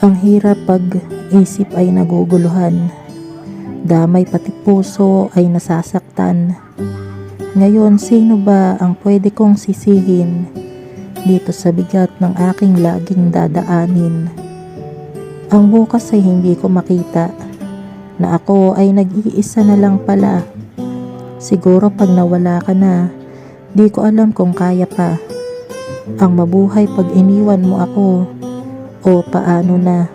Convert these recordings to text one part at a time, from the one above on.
Ang hirap pag isip ay naguguluhan, damay pati puso ay nasasaktan. Ngayon, sino ba ang pwede kong sisihin dito sa bigat ng aking laging dadaanin? Ang bukas ay hindi ko makita, na ako ay nag-iisa na lang pala. Siguro pag nawala ka na, di ko alam kung kaya pa ang mabuhay pag iniwan mo ako, o paano na.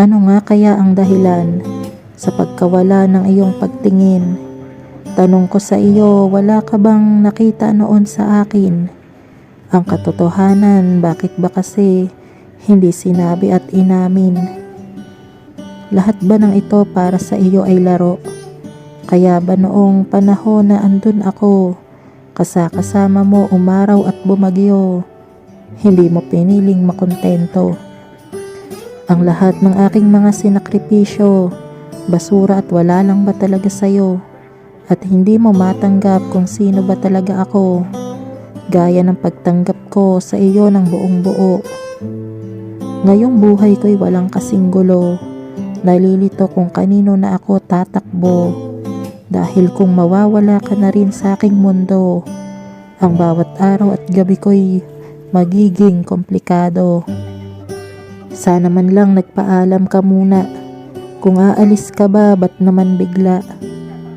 Ano nga kaya ang dahilan sa pagkawala ng iyong pagtingin? Tanong ko sa iyo, wala ka bang nakita noon sa akin? Ang katotohanan, bakit ba kasi hindi sinabi at inamin? Lahat ba ng ito para sa iyo ay laro? Kaya ba noong panahon na andun ako, kasama mo umaraw at bumagyo, hindi mo piniling makontento? Ang lahat ng aking mga sinakripisyo, basura at wala lang ba talaga sa'yo? At hindi mo matanggap kung sino ba talaga ako, gaya ng pagtanggap ko sa iyo ng buong buo. Ngayong buhay ko'y walang kasing gulo, nalilito kung kanino na ako tatakbo. Dahil kung mawawala ka na rin sa aking mundo, ang bawat araw at gabi ko'y magiging komplikado. Sana man lang nagpaalam ka muna. Kung aalis ka ba, ba't naman bigla?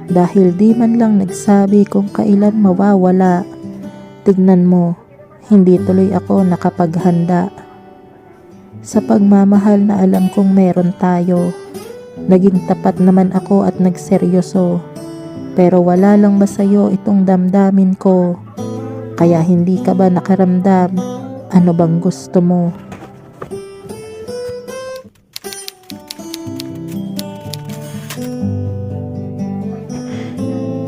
Dahil di man lang nagsabi kung kailan mawawala. Tignan mo, hindi tuloy ako nakapaghanda. Sa pagmamahal na alam kong meron tayo, naging tapat naman ako at nagseryoso. Pero wala lang ba sa'yo itong damdamin ko? Kaya hindi ka ba nakaramdam? Ano bang gusto mo?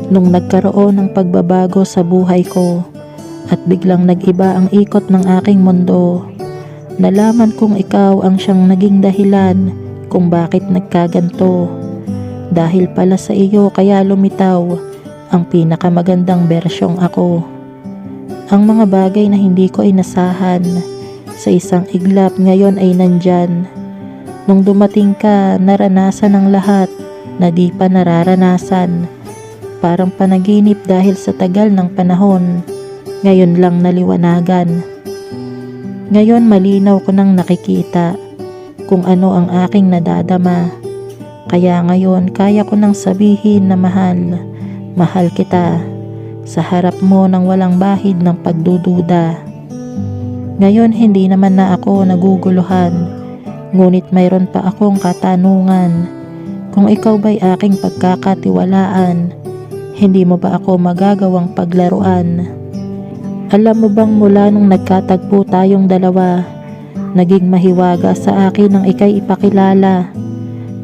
Nung nagkaroon ng pagbabago sa buhay ko at biglang nag-iba ang ikot ng aking mundo, nalaman kong ikaw ang siyang naging dahilan kung bakit nagkaganto. Dahil pala sa iyo kaya lumitaw ang pinakamagandang bersyong ako. Ang mga bagay na hindi ko inasahan sa isang iglap ngayon ay nandyan. Nung dumating ka, naranasan ang lahat na di pa nararanasan. Parang panaginip dahil sa tagal ng panahon, ngayon lang naliwanagan. Ngayon malinaw ko nang nakikita kung ano ang aking nadadama. Kaya ngayon kaya ko nang sabihin na mahal kita sa harap mo nang walang bahid ng pagdududa. Ngayon hindi naman na ako naguguluhan, ngunit mayroon pa akong katanungan. Kung ikaw ba'y aking pagkakatiwalaan, hindi mo ba ako magagawang paglaruan? Alam mo bang mula nung nagkatagpo tayong dalawa, naging mahiwaga sa akin ang ika'y ipakilala.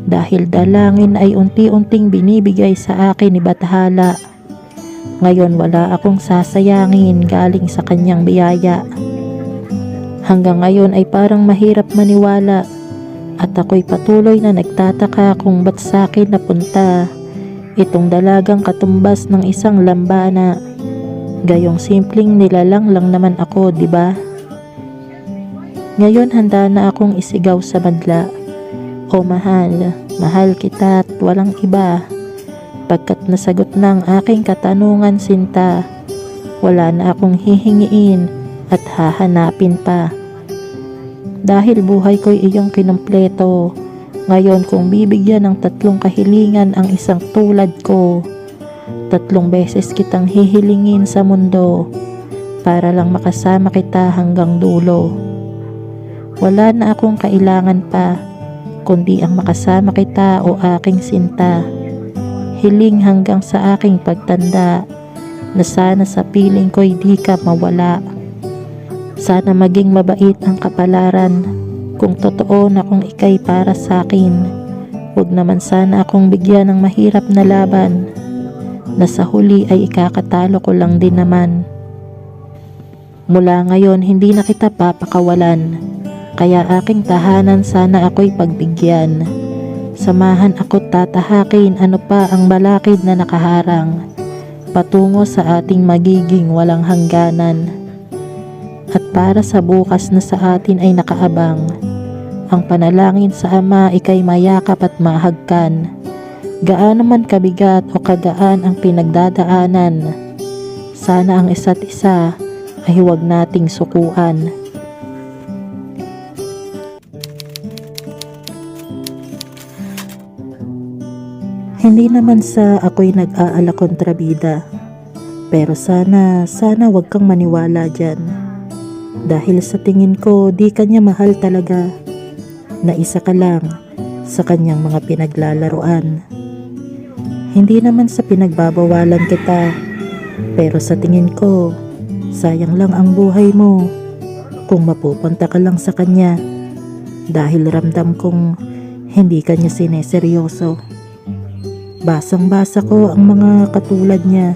Dahil dalangin ay unti-unting binibigay sa akin ni Bathala. Ngayon wala akong sasayangin galing sa kanyang biyaya. Hanggang ngayon ay parang mahirap maniwala at ako'y patuloy na nagtataka kung ba't sa akin napunta itong dalagang katumbas ng isang lambana. Gayong simpleng nilalang lang naman ako, di ba? Ngayon handa na akong isigaw sa madla. O mahal kita at walang iba. Pagkat nasagot ng aking katanungan sinta, wala na akong hihingiin at hahanapin pa. Dahil buhay ko'y iyong kinumpleto, ngayon kung bibigyan ng 3 kahilingan ang isang tulad ko, 3 beses kitang hihilingin sa mundo para lang makasama kita hanggang dulo. Wala na akong kailangan pa, kundi ang makasama kita o aking sinta. Hiling hanggang sa aking pagtanda, na sana sa piling ko'y di ka mawala. Sana maging mabait ang kapalaran, kung totoo na kung ika'y para sa akin. Huwag naman sana akong bigyan ng mahirap na laban, na sa huli ay ikakatalo ko lang din naman. Mula ngayon hindi na kita papakawalan, kaya aking tahanan sana ako'y pagbigyan. Samahan ako't tatahakin ano pa ang balakid na nakaharang, patungo sa ating magiging walang hangganan. At para sa bukas na sa atin ay nakaabang, Ang panalangin sa Ama ikay mayakap at mahagkan. Gaano man kabigat o kagaan ang pinagdadaanan, sana ang isa't isa ay huwag nating sukuan. Hindi naman sa ako'y nag-aala kontrabida, pero sana wag kang maniwala dyan. Dahil sa tingin ko di kanya mahal talaga, na isa ka lang sa kanyang mga pinaglalaruan. Hindi naman sa pinagbabawalan kita, pero sa tingin ko, sayang lang ang buhay mo kung mapupunta ka lang sa kanya dahil ramdam kong hindi kanya sineseryoso. Basang-basa ko ang mga katulad niya,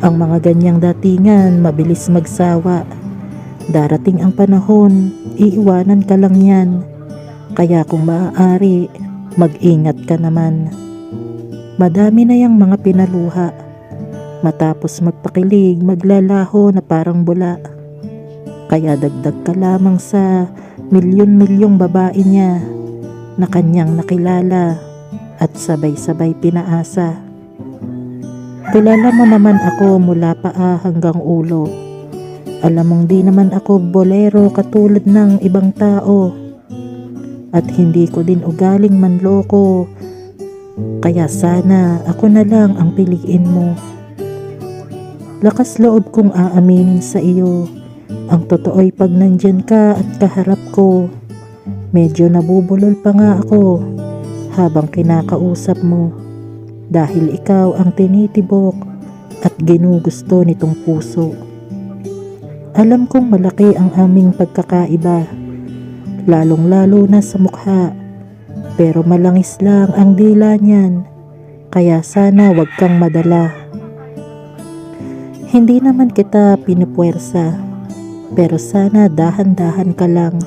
ang mga ganyang datingan mabilis magsawa. Darating ang panahon, iiwanan ka lang yan. Kaya kung maaari, mag-ingat ka naman. Madami na yang mga pinaluha. Matapos magpakilig, maglalaho na parang bula. Kaya dagdag ka lamang sa milyon-milyong babae niya na kanyang nakilala at sabay-sabay pinaasa. Kilala mo naman ako mula paa hanggang ulo. Alam mong di naman ako bolero katulad ng ibang tao. At hindi ko din ugaling manloko. Kaya sana ako na lang ang piliin mo. Lakas loob kong aaminin sa iyo. Ang totoo'y pag nandyan ka at kaharap ko, medyo nabubulol pa nga ako habang kinakausap mo, dahil ikaw ang tinitibok at ginugusto nitong puso. Alam kong malaki ang aming pagkakaiba, lalong-lalo na sa mukha, pero malangis lang ang dila niyan, kaya sana wag kang madala. Hindi naman kita pinipuwersa, pero sana dahan-dahan ka lang,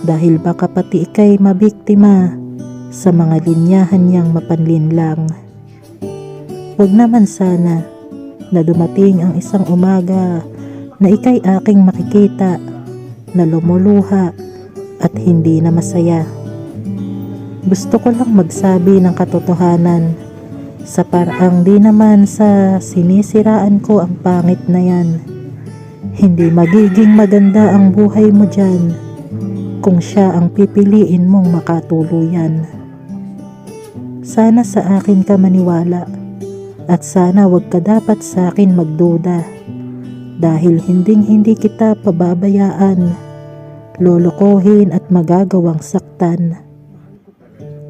dahil baka pati ikay mabiktima sa mga linyahan niyang mapanlinlang. Huwag naman sana na dumating ang isang umaga na ikay aking makikita na lumuluha at hindi na masaya. Gusto ko lang magsabi ng katotohanan sa paraang di naman sa sinisiraan ko ang pangit na yan. Hindi magiging maganda ang buhay mo dyan kung siya ang pipiliin mong makatuluyan. Sana sa akin ka maniwala at sana wag ka dapat sa akin magduda, dahil hindi kita pababayaan, lolokohin at magagawang saktan.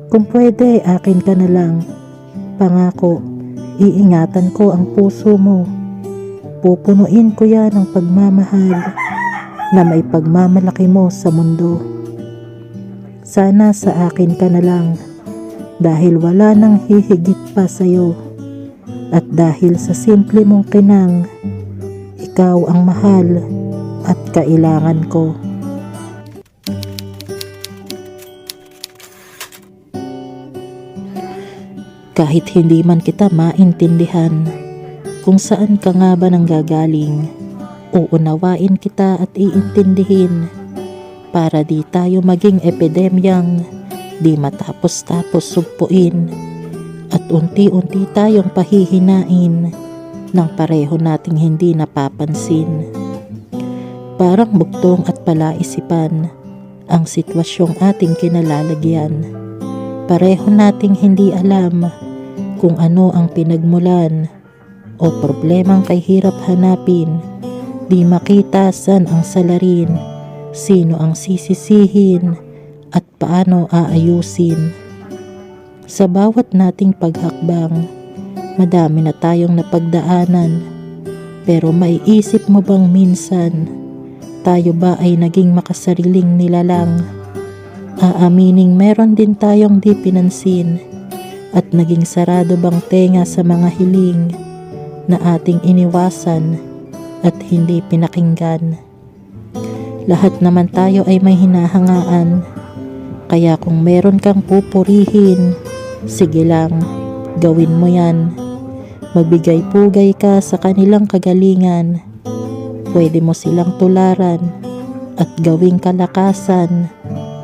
Kung pwede, akin ka na lang. Pangako, iingatan ko ang puso mo. Pupunuin ko yan ng pagmamahal na may pagmamalaki mo sa mundo. Sana sa akin ka na lang, dahil wala nang hihigit pa sa'yo, at dahil sa simple mong kinang, ikaw ang mahal at kailangan ko. Kahit hindi man kita maintindihan kung saan ka nga ba nanggagaling, uunawain kita at iintindihin para di tayo maging epidemyang di matapos-tapos sugpuin at unti-unti tayong pahihinain ng pareho nating hindi napapansin. Parang bugtong at palaisipan ang sitwasyong ating kinalalagyan. Pareho nating hindi alam kung ano ang pinagmulan o problemang kay hirap hanapin, di makita saan ang salarin, sino ang sisisihin at paano aayusin. Sa bawat nating paghakbang, madami na tayong napagdaanan, pero maiisip mo bang minsan, tayo ba ay naging makasariling nilalang? Aamining meron din tayong di pinansin at naging sarado bang tenga sa mga hiling na ating iniwasan at hindi pinakinggan. Lahat naman tayo ay may hinahangaan, kaya kung meron kang pupurihin, sige lang, gawin mo yan. Magbigay-pugay ka sa kanilang kagalingan. Pwede mo silang tularan at gawing kalakasan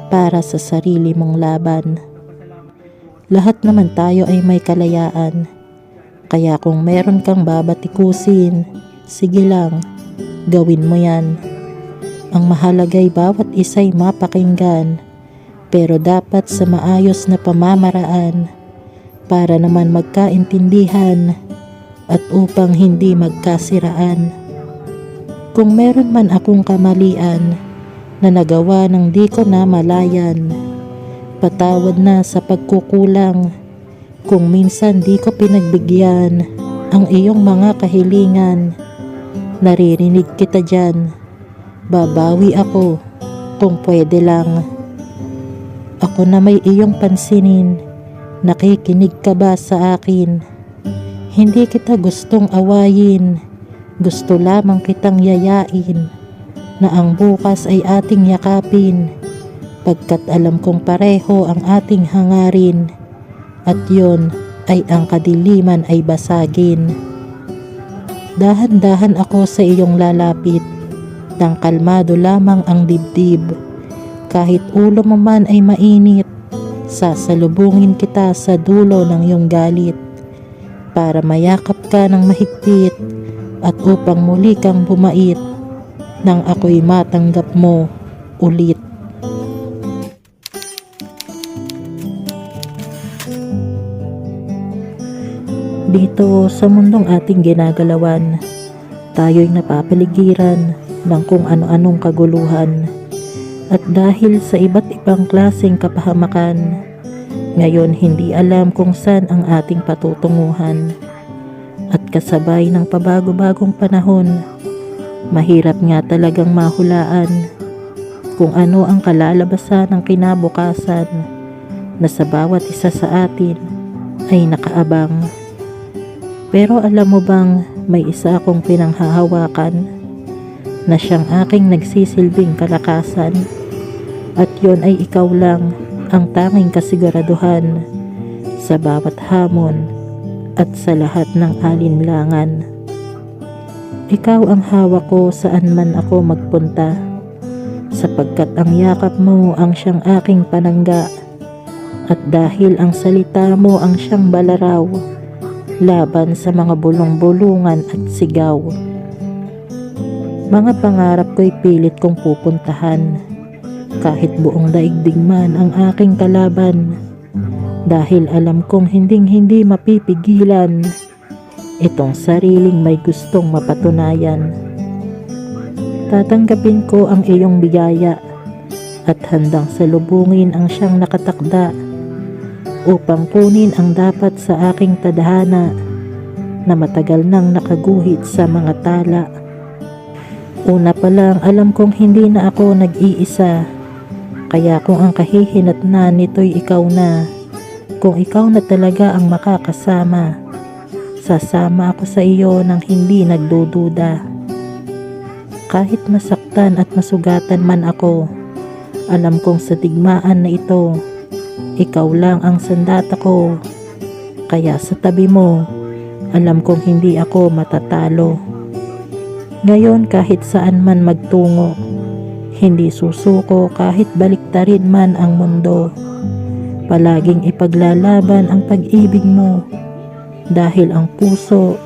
para sa sarili mong laban. Lahat naman tayo ay may kalayaan, kaya kung meron kang babatikusin, sige lang, gawin mo yan. Ang mahalaga'y bawat isa'y mapakinggan, pero dapat sa maayos na pamamaraan, para naman magkaintindihan at upang hindi magkasiraan. Kung meron man akong kamalian na nagawa ng di ko na malayan, patawad na sa pagkukulang. Kung minsan di ko pinagbigyan ang iyong mga kahilingan, naririnig kita dyan. Babawi ako kung pwede lang. Ako na may iyong pansinin, nakikinig ka ba sa akin? Hindi kita gustong awayin, gusto lamang kitang yayain, na ang bukas ay ating yakapin, pagkat alam kong pareho ang ating hangarin, at yon ay ang kadiliman ay basagin. Dahan-dahan ako sa iyong lalapit, nang kalmado lamang ang dibdib. Kahit ulo mo man ay mainit, sasalubungin kita sa dulo ng iyong galit, para mayakap ka ng mahigpit at upang muli kang bumait, nang ako'y matanggap mo ulit. Dito sa mundong ating ginagalawan, tayo'y napapaligiran ng kung ano-anong kaguluhan. At dahil sa iba't ibang klaseng kapahamakan, ngayon hindi alam kung saan ang ating patutunguhan. At kasabay ng pabago-bagong panahon, mahirap nga talagang mahulaan kung ano ang kalalabasan ng kinabukasan na sa bawat isa sa atin ay nakaabang. Pero alam mo bang may isa akong pinanghahawakan na siyang aking nagsisilbing kalakasan, at yon ay ikaw lang ang tanging kasiguraduhan sa bawat hamon at sa lahat ng alinlangan. Ikaw ang hawak ko saan man ako magpunta, sapagkat ang yakap mo ang siyang aking panangga, at dahil ang salita mo ang siyang balaraw laban sa mga bulong-bulungan at sigaw. Mga pangarap ko'y pilit kong pupuntahan, kahit buong daigdig man ang aking kalaban, dahil alam kong hinding-hindi mapipigilan itong sariling may gustong mapatunayan. Tatanggapin ko ang iyong biyaya at handang salubungin ang siyang nakatakda, upang kunin ang dapat sa aking tadhana na matagal nang nakaguhit sa mga tala. Una pa lang alam kong hindi na ako nag-iisa, kaya kung ang kahihinatnan nito'y ikaw na, kung ikaw na talaga ang makakasama, sasama ako sa iyo nang hindi nagdududa. Kahit masaktan at masugatan man ako, alam kong sa digmaan na ito, ikaw lang ang sandata ko, kaya sa tabi mo, alam kong hindi ako matatalo. Ngayon kahit saan man magtungo, hindi susuko kahit baliktarin man ang mundo. Palaging ipaglalaban ang pag-ibig mo, dahil ang puso,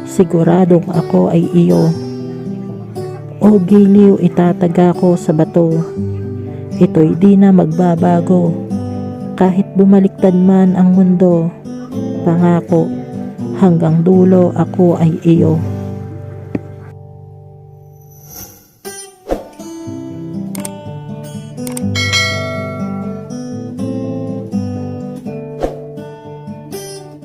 siguradong ako ay iyo. O giliw, itataga ko sa bato, ito'y di na magbabago. Kahit bumaliktad man ang mundo, pangako, hanggang dulo ako ay iyo.